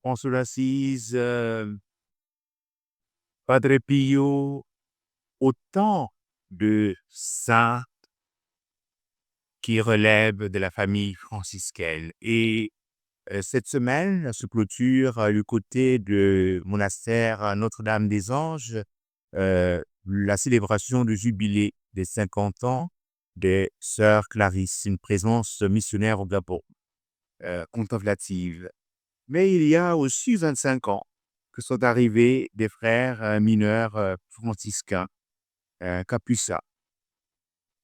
François d'Assise, Padre Pio, autant de saints qui relèvent de la famille franciscaine. Et cette semaine se clôture du côté de monastère Notre-Dame-des-Anges, la célébration du jubilé des 50 ans des sœurs Clarisse, une présence missionnaire au Gabon, contemplative. Mais il y a aussi 25 ans que sont arrivés des frères mineurs franciscains, capucins.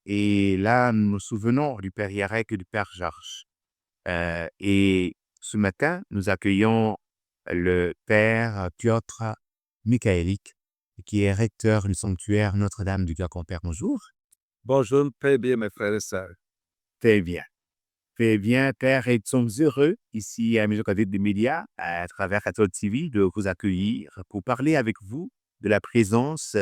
Et là, nous nous souvenons du père Yarek et du père Georges. Et ce matin, nous accueillons le père Piotr Mikhaélik, qui est recteur du sanctuaire Notre-Dame du Gacon. Père, bonjour. Bonjour, très bien, mes frères et sœurs. Très bien. Très bien, Père, et nous sommes heureux ici à Maison Catholique des Médias, à travers Catholique TV, de vous accueillir pour parler avec vous de la présence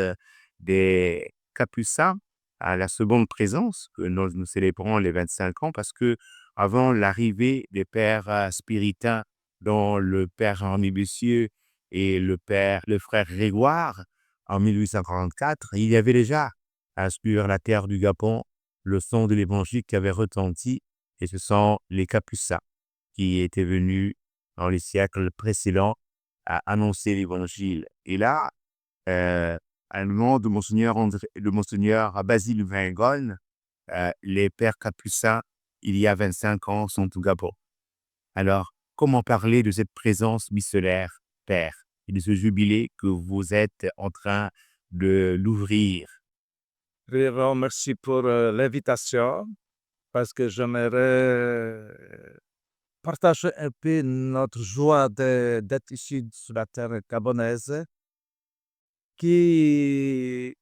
des Capucins à la seconde présence que nous célébrons les 25 ans parce que avant l'arrivée des pères spiritains, dont le père Henri Bessieux et le frère Grégoire en 1844, il y avait déjà sur la terre du Gabon le son de l'évangile qui avait retenti, et ce sont les Capucins qui étaient venus dans les siècles précédents à annoncer l'évangile. Et là, à nom de Monseigneur Basile Vingone, les pères Capucins, il y a 25 ans, sont au Gabon. Alors, comment parler de cette présence missionnaire, Père, et de ce jubilé que vous êtes en train de l'ouvrir? Vraiment, merci pour l'invitation parce que j'aimerais partager un peu notre joie d'être ici sur la terre gabonaise qui,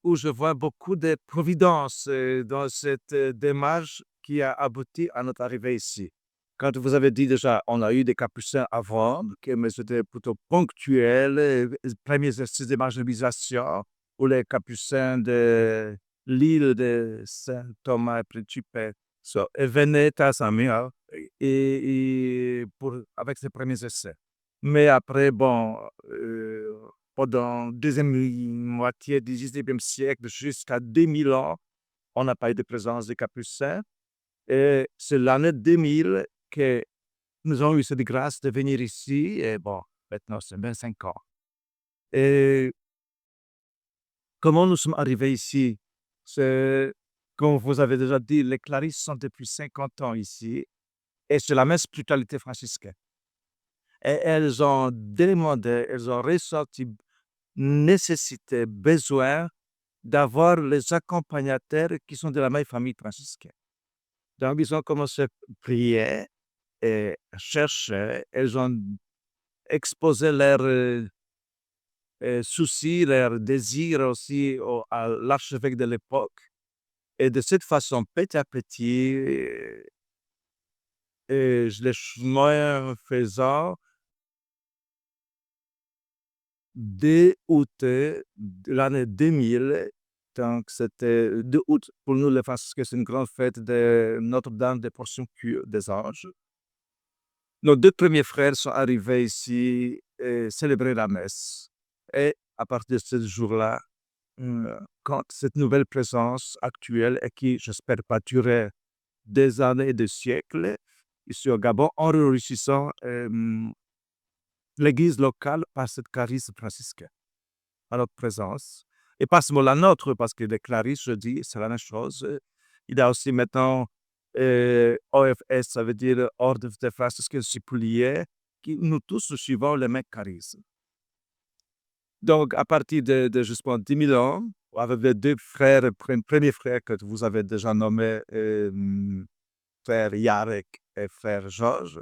où je vois beaucoup de providence dans cette démarche qui a abouti à notre arrivée ici. Quand vous avez dit déjà, on a eu des capucins avant, mais c'était plutôt ponctuel, premier exercice d'évangélisation, où les capucins de l'île de Saint-Thomas et Principe venaient à Samia avec ses premiers essais. Mais après, bon, pendant la deuxième moitié du 19e siècle jusqu'à 2000 ans, on n'a pas eu de présence des capucins. Et c'est l'année 2000 que nous avons eu cette grâce de venir ici. Et bon, maintenant, c'est 25 ans. Et comment nous sommes arrivés ici? C'est, comme vous avez déjà dit, les Clarisses sont depuis 50 ans ici. Et c'est la même spiritualité franciscaine. Et elles ont demandé, elles ont ressenti nécessité, besoin d'avoir les accompagnateurs qui sont de la même famille franciscaine. Donc, ils ont commencé à prier et chercher. Elles ont exposé leurs soucis, leurs désirs aussi à l'archevêque de l'époque. Et de cette façon, petit à petit, les chemins faisant, dès août de l'année 2000, donc c'était 2 août pour nous les Franciscains, c'est une grande fête de Notre-Dame des Portions des Anges. Nos 2 premiers frères sont arrivés ici et célébrer la messe. Et à partir de ce jour-là, quand cette nouvelle présence actuelle et qui, j'espère, va durer des années et des siècles ici au Gabon, en enrichissant l'église locale par cette charisme franciscain, à notre présence. Et pas seulement la nôtre, parce que les Clarisses, je dis, c'est la même chose. Il y a aussi maintenant OFS, ça veut dire Ordre des Franciscains Suppliés, qui nous tous nous suivons le même charisme. Donc, à partir de justement 10 000 ans, avec les 2 frères, premiers frères que vous avez déjà nommés, frère Yarek et frère Georges.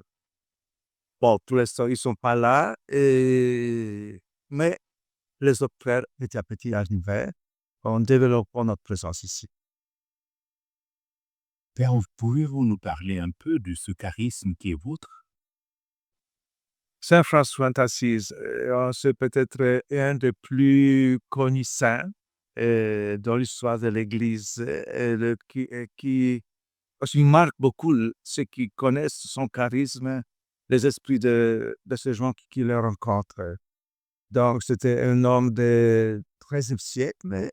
Bon, pour l'instant, ils ne sont pas là, mais les autres frères, petit à petit, arrivaient en développant notre présence ici. Père, pouvez-vous nous parler un peu de ce charisme qui est vôtre? Saint François d'Assise, c'est peut-être un des plus connus saints dans l'histoire de l'Église, qui aussi marque beaucoup ceux qui connaissent son charisme les esprits de ces gens qu'il rencontre. Donc, c'était un homme du XIIIe siècle,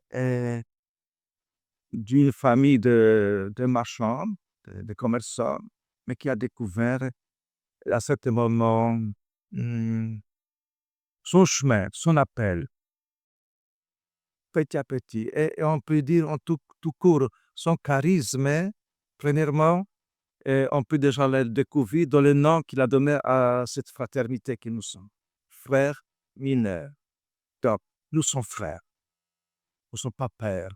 d'une famille de marchands, de commerçants, mais qui a découvert à certain moment hum, son chemin, son appel, petit à petit. Et on peut dire en tout court, son charisme, premièrement, on peut déjà le découvrir dans le nom qu'il a donné à cette fraternité que nous sommes. Frères mineurs. Donc, nous sommes frères, nous ne sommes pas pères,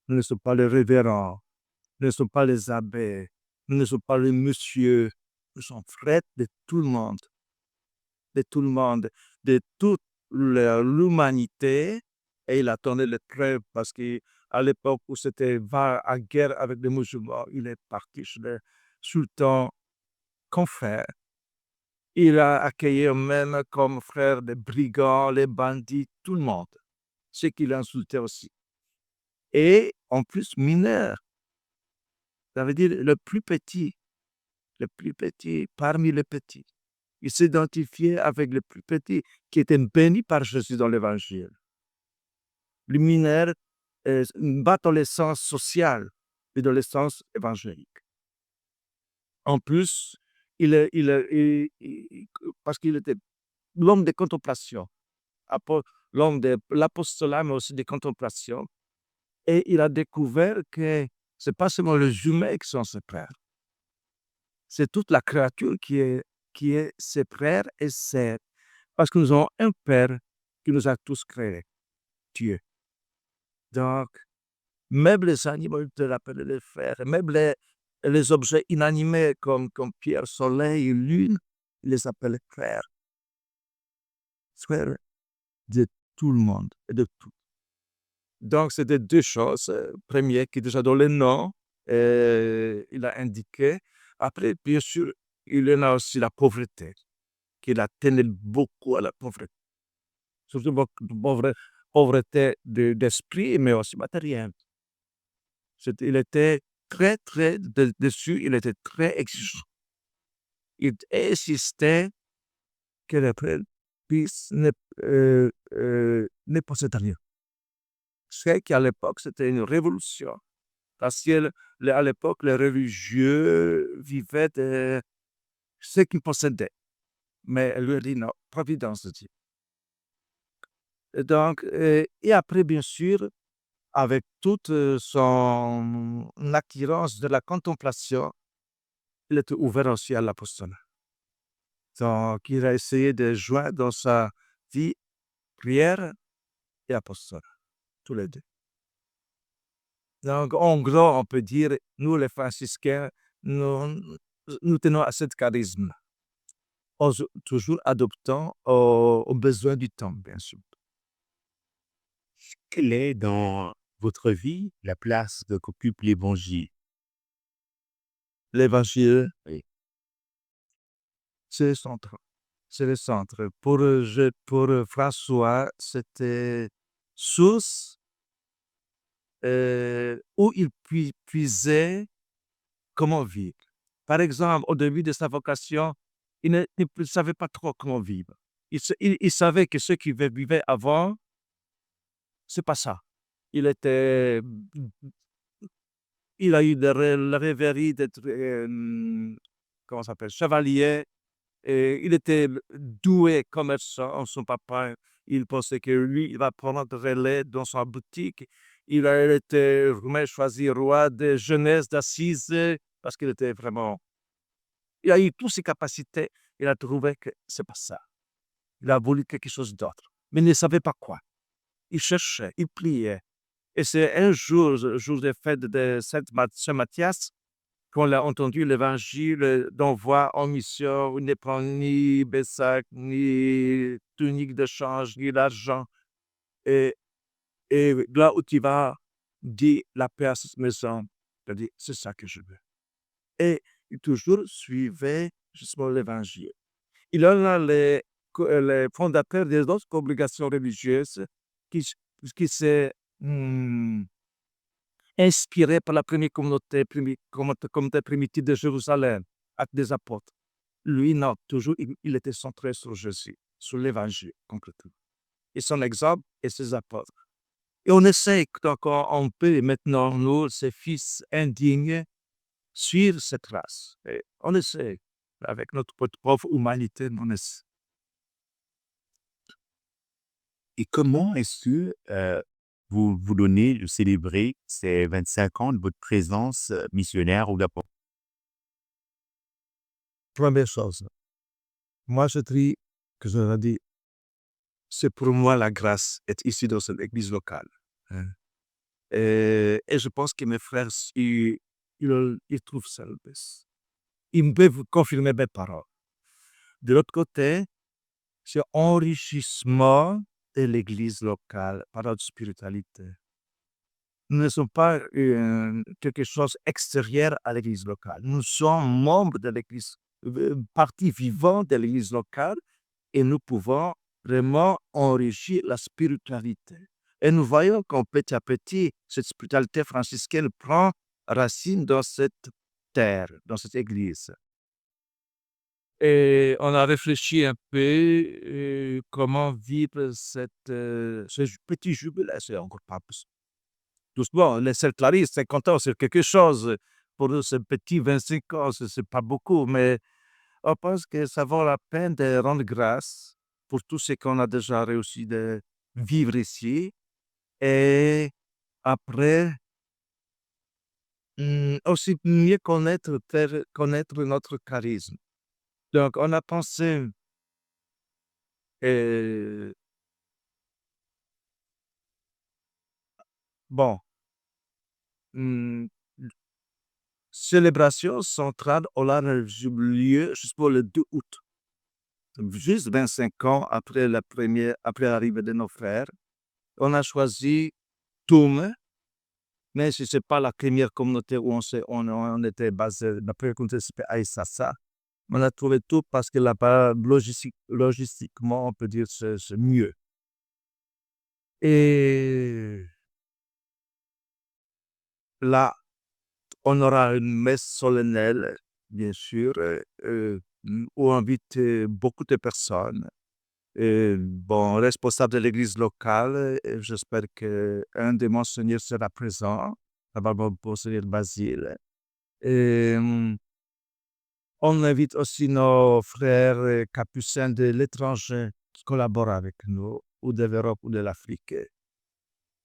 nous ne sommes pas les révérends, nous ne sommes pas les abbés, nous ne sommes pas les messieurs, nous sommes frères de tout le monde, de tout le monde, de toute l'humanité. Et il a donné les preuves parce qu'à l'époque où c'était va à guerre avec les musulmans, il est parti chez le sultan comme frère. Il a accueilli même comme frère les brigands, les bandits, tout le monde. Ce qu'il insultait aussi. Et en plus mineur, ça veut dire le plus petit parmi les petits. Il s'identifiait avec le plus petit qui était béni par Jésus dans l'Évangile. Le mineur, pas dans le sens social, mais dans le sens évangélique. En plus, parce qu'il était l'homme de contemplation, l'homme de l'apostolat, mais aussi de contemplation. Et il a découvert que ce n'est pas seulement les humains qui sont ses frères, c'est toute la créature qui est ses frères et sœurs. Parce que nous avons un Père qui nous a tous créés, Dieu. Donc, même les animaux, il te l'appelle les frères, même les objets inanimés comme pierre, soleil, lune, il les appelle frères. Frères de tout le monde et de tout. Donc, c'était deux choses. Premier, qui déjà dans le nom, il a indiqué. Après, bien sûr, il y en a aussi la pauvreté, qu'il a tenu beaucoup à la pauvreté. Surtout pauvreté d'esprit, mais aussi matérielle. Il était très, très dessus, il était très exigeant. Il insistait que le peuple puisse ne posséder rien. C'est qu'à l'époque, c'était une révolution. Parce qu'à l'époque, les religieux vivaient de ce qu'ils possédaient. Mais elle lui a dit non, providence de Dieu. Et donc, et après, bien sûr, avec toute son attirance de la contemplation, il était ouvert aussi à l'apostolat. Donc, il a essayé de joindre dans sa vie prière et apostolat, tous les deux. Donc, en gros, on peut dire, nous, les franciscains, nous tenons à ce charisme, toujours adoptant aux besoins du temps, bien sûr. Quelle est dans votre vie la place qu'occupe l'Évangile? L'évangile, Oui. c'est le centre. C'est le centre. Pour François, c'était source où il puisait comment vivre. Par exemple, au début de sa vocation, il ne savait pas trop comment vivre. Il savait que ce qu'il vivait avant, c'est pas ça. Il était, il a eu la rêverie d'être, comment ça s'appelle, chevalier. Et il était doué commerçant. Son papa, il pensait que lui, il va prendre le relais dans sa boutique. Il a été choisi roi de jeunesse d'Assise parce qu'il était vraiment. Il a eu toutes ses capacités. Il a trouvé que c'est pas ça. Il a voulu quelque chose d'autre, mais il ne savait pas quoi. Il cherchait, il priait. Et c'est un jour, le jour des fêtes de Saint Matthias, qu'on a entendu l'évangile d'envoi en mission, il ne prend ni Bessac, ni tunique de change, ni l'argent. Et, et là où tu vas, dis la paix à cette maison. Il a dit, c'est ça que je veux. Et il toujours suivait justement l'évangile. Il y en a les fondateurs des autres congrégations religieuses qui s'est inspiré par la première communauté primitive de Jérusalem, Actes des Apôtres. Lui, non, toujours, il était centré sur Jésus, sur l'Évangile, concrètement. Et son exemple et ses apôtres. Et on essaie, donc on peut maintenant, nous, ses fils indignes, suivre cette trace. Et on essaie, avec notre propre humanité, on essaie. Et comment est-ce que vous vous donnez de célébrer ces 25 ans de votre présence missionnaire au Gabon? Première chose, moi je dis que je leur dis, c'est pour moi la grâce d'être ici dans cette église locale. Hein. Et je pense que mes frères, ils trouvent ça le best. Ils peuvent confirmer mes paroles. De l'autre côté, c'est enrichissement de l'église locale par notre spiritualité. Nous ne sommes pas quelque chose extérieur à l'église locale. Nous sommes membres de l'église, partie vivante de l'église locale, et nous pouvons vraiment enrichir la spiritualité. Et nous voyons qu'en petit à petit, cette spiritualité franciscaine prend racine dans cette terre, dans cette église. Et on a réfléchi un peu comment vivre ce petit jubilé. C'est encore pas doucement. Les cerclaristes, 50 ans, c'est quelque chose. Pour nous, ce petit 25 ans, c'est pas beaucoup, mais on pense que ça vaut la peine de rendre grâce pour tout ce qu'on a déjà réussi de vivre ici. Et après, aussi mieux connaître, faire connaître notre charisme. Donc, on a pensé, euh, bon, hum, célébration centrale aura lieu jusqu'au le 2 août, juste 25 ans après l'arrivée de nos frères. On a choisi Toum, mais ce n'est pas la première communauté où on était basé. La première communauté s'appelait Aïssassa. On a trouvé tout parce que là-bas, logistiquement, on peut dire c'est mieux. Et là, on aura une messe solennelle, bien sûr, où on invite beaucoup de personnes. Bon, responsable de l'église locale, j'espère qu'un des monseigneurs sera présent, probablement monseigneur Basile. Et, on invite aussi nos frères capucins de l'étranger qui collaborent avec nous, ou de l'Europe ou de l'Afrique.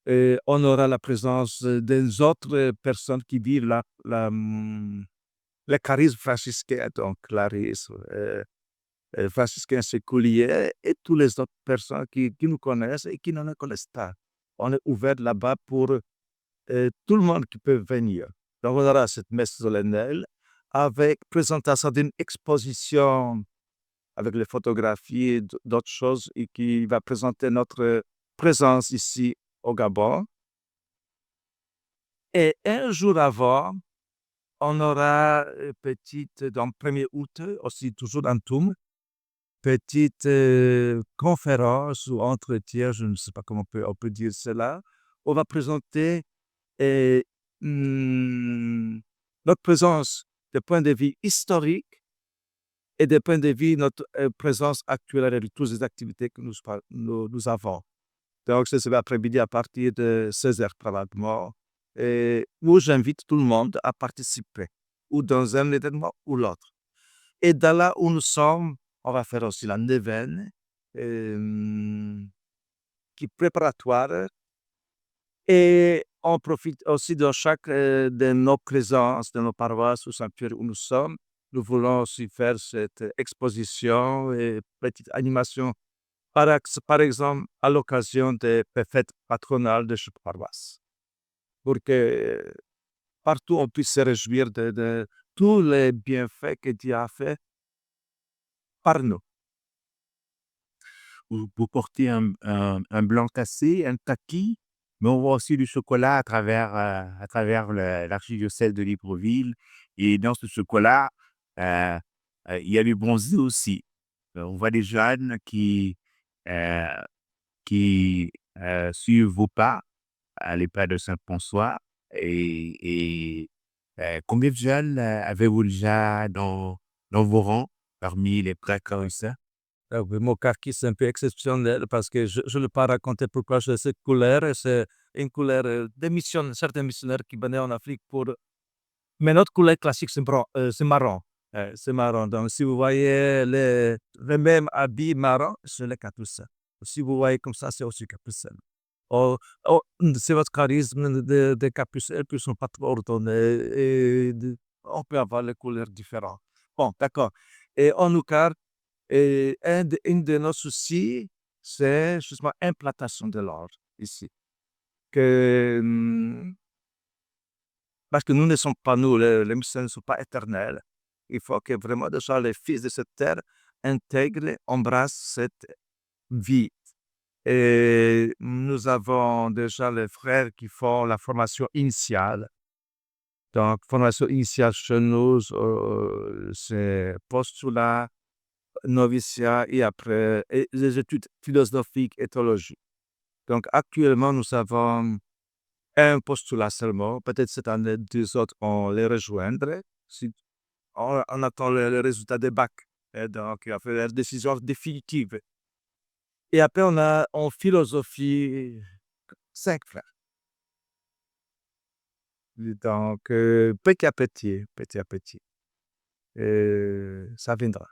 Et on aura la présence des autres personnes qui vivent le charisme franciscain, donc Clarisse, franciscain séculier, et toutes les autres personnes qui nous connaissent et qui ne nous connaissent pas. On est ouvert là-bas pour tout le monde qui peut venir. Donc, on aura cette messe solennelle avec présentation d'une exposition avec les photographies et d'autres choses et qui va présenter notre présence ici au Gabon. Et un jour avant, on aura donc 1er août, aussi toujours en Toum, petite conférence ou entretien, je ne sais pas comment on peut dire cela. On va présenter euh, notre présence de point de vue historique et de point de vue notre présence actuelle avec toutes les activités que nous avons. Donc, c'est cet après-midi à partir de 16h probablement, où j'invite tout le monde à participer, ou dans un événement ou l'autre. Et dans là où nous sommes, on va faire aussi la neuvaine, qui est préparatoire. Et on profite aussi de chaque de nos présences, de nos paroisses ou sanctuaires où nous sommes. Nous voulons aussi faire cette exposition et petite animation, par exemple, à l'occasion des fêtes patronales de chaque paroisse. Pour que partout on puisse se réjouir de tous les bienfaits que Dieu a fait par nous. Vous portez un blanc cassé, un kaki, mais on voit aussi du chocolat à travers l'archidiocèse de Libreville. Et dans ce chocolat, euh, il y a du bronzé aussi. On voit des jeunes euh, qui suivent vos pas à l'épée de Saint-François. Et combien de jeunes avez-vous déjà dans vos rangs? parmi les prêtres capucins? Ah oui, mon kaki, c'est un peu exceptionnel parce que je ne vais pas raconter pourquoi j'ai cette couleur. C'est une couleur des certains missionnaires qui venaient en Afrique pour. Mais notre couleur classique, c'est marron. C'est marron. Donc, si vous voyez les mêmes habits marrons, c'est les capucins. Si vous voyez comme ça, c'est aussi capucin. Oh, oh, c'est votre charisme des capucins qui ne sont pas trop ordonnés. On peut avoir les couleurs différentes. Bon, d'accord. Et en Ougar, une de nos soucis, c'est justement l'implantation de l'ordre ici. Que, parce que nous ne sommes pas nous, les missions ne sont pas éternels. Il faut que vraiment déjà les fils de cette terre intègrent, embrassent cette vie. Et nous avons déjà les frères qui font la formation initiale. Donc, formation initiale chez nous, c'est postulat, noviciat et après les études philosophiques et théologiques. Donc, actuellement, nous avons un postulat seulement. Peut-être cette année, deux autres, on les rejoindrait. Si on attend le résultat des bacs. Et donc, il a fait la décision définitive. Et après, on a en philosophie 5 frères. Donc, petit à petit, petit à petit, ça viendra.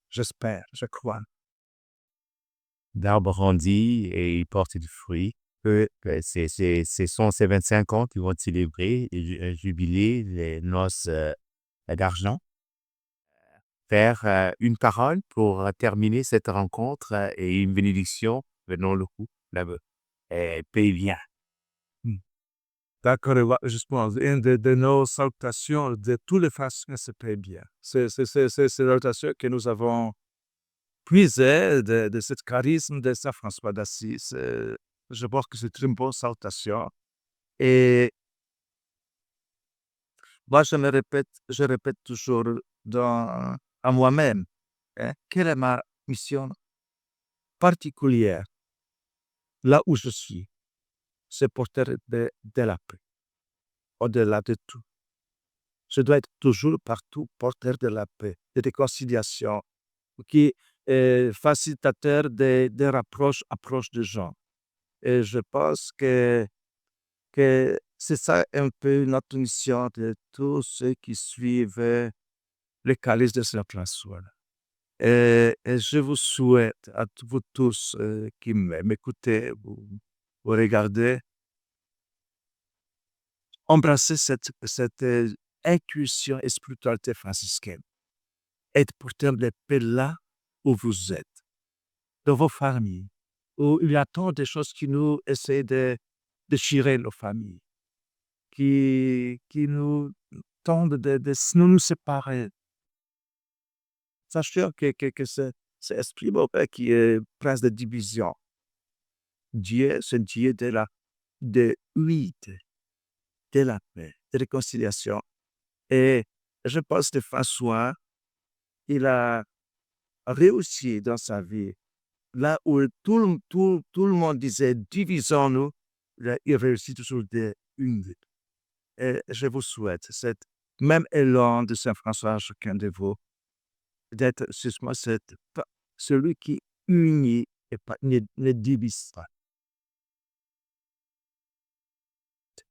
J'espère, je crois. L'arbre grandit et il porte du fruit. Ce sont ces 25 ans qui vont célébrer un jubilé, les noces d'argent. Faire une parole pour terminer cette rencontre et une bénédiction, venons le coup, là-bas. Paix et bien. Mm. D'accord, justement, une de nos salutations de toutes les façons, c'est très bien. C'est la salutation que nous avons puisée de ce charisme de Saint François d'Assise. Je pense que c'est une bonne salutation. Et moi, je répète toujours à moi-même, hein, quelle est ma mission particulière là où je suis? C'est porteur de la paix, au-delà de tout. Je dois être toujours partout porteur de la paix, de réconciliation, qui est facilitateur des rapproches, approches de gens. Et je pense que c'est ça un peu notre mission de tous ceux qui suivent le calice de Saint-François. Et je vous souhaite à vous tous qui m'écoutez, vous regardez, embrasser cette intuition et spiritualité franciscaine. Être porteur de paix là où vous êtes, dans vos familles, où il y a tant de choses qui nous essaient de déchirer nos familles, qui nous tentent de nous séparer. Sachez que c'est esprit mauvais qui est prince de division. Dieu, c'est Dieu de unité, de la paix, de réconciliation. Et je pense que François, il a réussi dans sa vie. Là où tout le monde disait divisons-nous, là, il réussit toujours de unir. Et je vous souhaite cet même élan de Saint François à chacun de vous, d'être justement celui qui unit et ne divise pas.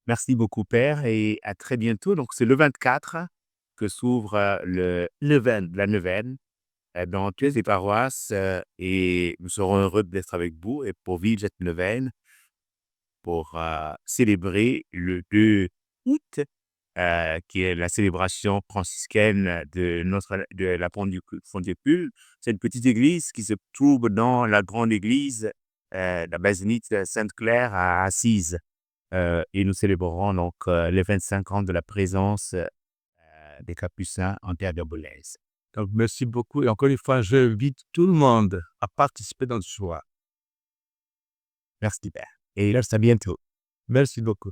Merci beaucoup, Père, et à très bientôt. Donc, c'est le 24 que s'ouvre la neuvaine dans toutes les paroisses et nous serons heureux d'être avec vous et pour vivre cette neuvaine, pour célébrer le 2 août, qui est la célébration franciscaine de la Ponticule. C'est une petite église qui se trouve dans la grande église, la basilique de Sainte-Claire à Assise. Et nous célébrerons donc les 25 ans de la présence des Capucins en terre bordelaise. Donc, merci beaucoup. Et encore une fois, j'invite tout le monde à participer dans le choix. Merci, Père. Et à bientôt. Merci beaucoup.